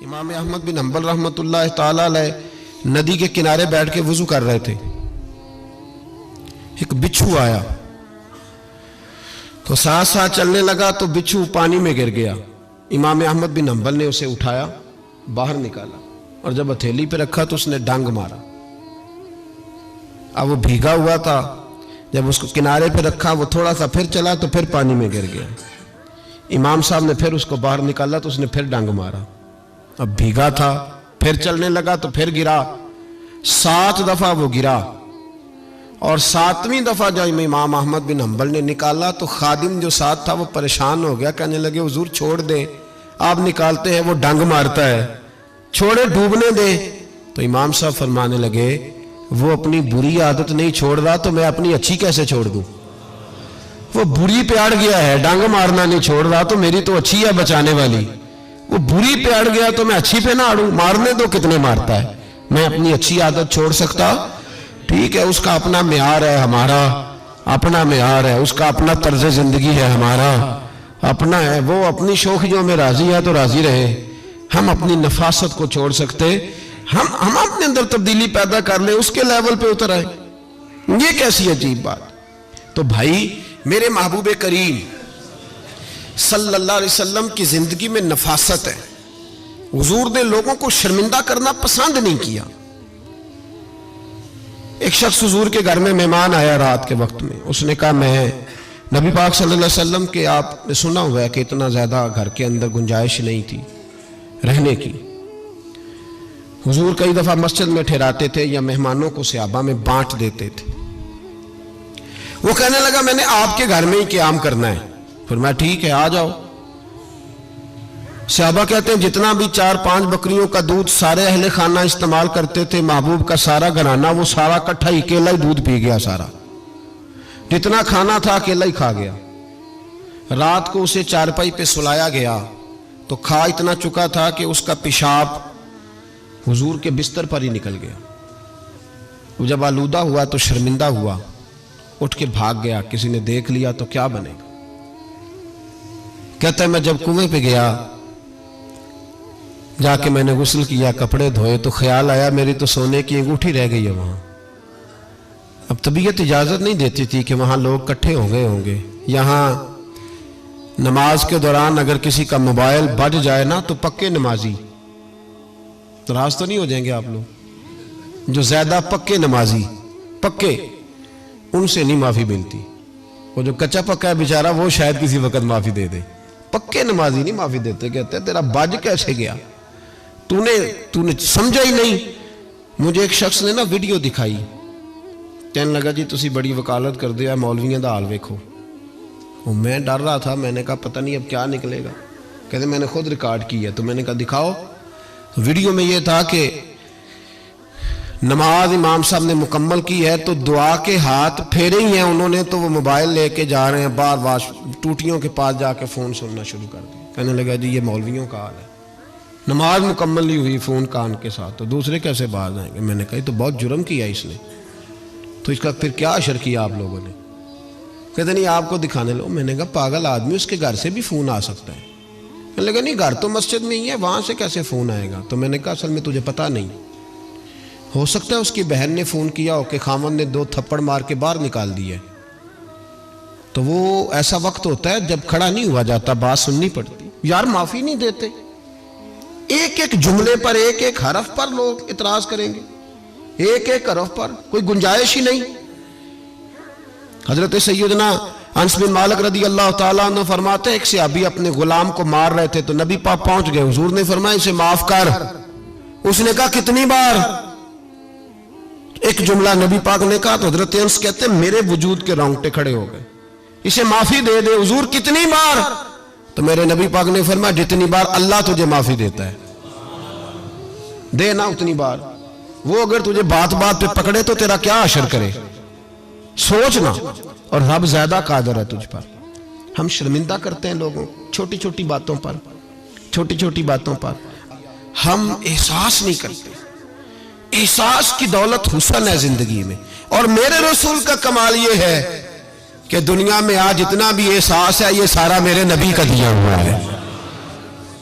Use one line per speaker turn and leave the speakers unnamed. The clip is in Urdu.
امام احمد بن حنبل رحمۃ اللہ تعالی علیہ ندی کے کنارے بیٹھ کے وضو کر رہے تھے. ایک بچھو آیا تو ساتھ ساتھ چلنے لگا تو بچھو پانی میں گر گیا. امام احمد بن حنبل نے اسے اٹھایا, باہر نکالا اور جب ہتھیلی پہ رکھا تو اس نے ڈنگ مارا. اب وہ بھیگا ہوا تھا, جب اس کو کنارے پہ رکھا وہ تھوڑا سا پھر چلا تو پھر پانی میں گر گیا. امام صاحب نے پھر اس کو باہر نکالا تو اس نے پھر ڈنگ مارا. اب بھیگا تھا, پھر چلنے لگا تو پھر گرا. 7 دفعہ وہ گرا اور 7ویں دفعہ جب امام احمد بن حنبل نے نکالا تو خادم جو ساتھ تھا وہ پریشان ہو گیا, کہنے لگے حضور چھوڑ دیں, آپ نکالتے ہیں وہ ڈنگ مارتا ہے, چھوڑے ڈوبنے دیں. تو امام صاحب فرمانے لگے وہ اپنی بری عادت نہیں چھوڑ رہا تو میں اپنی اچھی کیسے چھوڑ دوں؟ وہ بری پہ اڑ گیا ہے, ڈنگ مارنا نہیں چھوڑ رہا تو میری تو اچھی ہے بچانے والی. وہ بری پہ اڑ گیا تو میں اچھی پہ نہ اڑوں, مارنے دو کتنے مارتا ہے, میں اپنی اچھی عادت چھوڑ سکتا؟ ٹھیک ہے, اس کا اپنا معیار ہے, ہمارا اپنا معیار ہے, اس کا اپنا طرز زندگی ہے, ہمارا اپنا ہے. وہ اپنی شوخیوں میں راضی ہے تو راضی رہے, ہم اپنی نفاست کو چھوڑ سکتے؟ ہم اپنے اندر تبدیلی پیدا کر لیں, اس کے لیول پہ اتر آئے, یہ کیسی عجیب بات. تو بھائی میرے محبوب کریم صلی اللہ علیہ وسلم کی زندگی میں نفاست ہے. حضور نے لوگوں کو شرمندہ کرنا پسند نہیں کیا. ایک شخص حضور کے گھر میں مہمان آیا رات کے وقت میں, اس نے کہا میں نبی پاک صلی اللہ علیہ وسلم کے, آپ نے سنا ہوا ہے کہ اتنا زیادہ گھر کے اندر گنجائش نہیں تھی رہنے کی. حضور کئی دفعہ مسجد میں ٹھہراتے تھے یا مہمانوں کو صحابہ میں بانٹ دیتے تھے. وہ کہنے لگا میں نے آپ کے گھر میں ہی قیام کرنا ہے. فرمایا ٹھیک ہے, آ جاؤ. صحابہ کہتے ہیں جتنا بھی 4-5 بکریوں کا دودھ سارے اہل خانہ استعمال کرتے تھے, محبوب کا سارا گھرانہ وہ سارا اکٹھا ہی اکیلا ہی دودھ پی گیا. سارا جتنا کھانا تھا اکیلا ہی کھا گیا. رات کو اسے چارپائی پہ سلایا گیا تو کھا اتنا چکا تھا کہ اس کا پیشاب حضور کے بستر پر ہی نکل گیا. وہ جب آلودہ ہوا تو شرمندہ ہوا, اٹھ کے بھاگ گیا. کسی نے دیکھ لیا تو کیا بنے گا؟ کہتا ہے میں جب کنویں پہ گیا, جا کے میں نے غسل کیا, کپڑے دھوئے تو خیال آیا میری تو سونے کی انگوٹھی رہ گئی ہے وہاں. اب طبیعت اجازت نہیں دیتی تھی کہ وہاں لوگ کٹھے ہو گئے ہوں گے. یہاں نماز کے دوران اگر کسی کا موبائل بج جائے نا تو پکے نمازی, ناراض تو نہیں ہو جائیں گے آپ لوگ, جو زیادہ پکے نمازی پکے ان سے نہیں معافی ملتی. وہ جو کچا پکا ہے بیچارہ وہ شاید کسی وقت معافی دے دے, پکے نمازی نہیں معافی دیتے. کہتے ہیں تیرا بج کیسے گیا, تو نے سمجھا ہی نہیں. مجھے ایک شخص نے نا ویڈیو دکھائی, کہنے لگا جی تسی بڑی وکالت کر دیا, مولویاں دا حال ویکھو. میں ڈر رہا تھا, میں نے کہا پتہ نہیں اب کیا نکلے گا. کہتے میں نے خود ریکارڈ کی ہے. تو میں نے کہا دکھاؤ. ویڈیو میں یہ تھا کہ نماز امام صاحب نے مکمل کی ہے تو دعا کے ہاتھ پھیرے ہی ہیں انہوں نے, تو وہ موبائل لے کے جا رہے ہیں, بار بار ٹوٹیوں کے پاس جا کے فون سننا شروع کر دیا. کہنے لگا جی یہ مولویوں کا حال ہے, نماز مکمل نہیں ہوئی فون کان کے ساتھ, تو دوسرے کیسے باز آئیں گے؟ میں نے کہا تو بہت جرم کیا اس نے, تو اس کا پھر کیا اشر کیا آپ لوگوں نے؟ کہتے نہیں آپ کو دکھانے لو. میں نے کہا پاگل آدمی, اس کے گھر سے بھی فون آ سکتا ہے. کہنے لگا نہیں گھر تو مسجد میں ہی ہے, وہاں سے کیسے فون آئے گا؟ تو میں نے کہا اصل میں تجھے پتہ نہیں, ہو سکتا ہے اس کی بہن نے فون کیا ہو کہ خامن نے 2 تھپڑ مار کے باہر نکال دی ہے. تو وہ ایسا وقت ہوتا ہے جب کھڑا نہیں ہوا جاتا, بات سننی پڑتی. یار معافی نہیں دیتے, ایک ایک جملے پر ایک ایک حرف پر لوگ اعتراض کریں گے, ایک ایک حرف پر کوئی گنجائش ہی نہیں. حضرت سیدنا انس بن مالک رضی اللہ تعالیٰ عنہ فرماتے ہیں ایک صحابی اپنے غلام کو مار رہے تھے تو نبی پاک پہنچ گئے. حضور نے فرمایا اسے معاف کر. اس نے کہا کتنی بار؟ ایک جملہ نبی پاک نے کہا تو حضرت انس کہتے ہیں میرے وجود کے رونگٹے کھڑے ہو گئے. اسے معافی دے دے. حضور کتنی بار؟ تو میرے نبی پاک نے فرمایا جتنی بار اللہ تجھے معافی دیتا ہے دے نا اتنی بار. وہ اگر تجھے بات بات پہ پکڑے تو تیرا کیا اشر کرے, سوچنا. اور رب زیادہ قادر ہے تجھ پر. ہم شرمندہ کرتے ہیں لوگوں چھوٹی چھوٹی باتوں پر, چھوٹی چھوٹی باتوں پر ہم احساس نہیں کرتے. احساس کی دولت حسن ہے زندگی میں. اور میرے رسول کا کمال یہ ہے کہ دنیا میں آج جتنا بھی احساس ہے یہ سارا میرے نبی کا دیا ہوا ہے.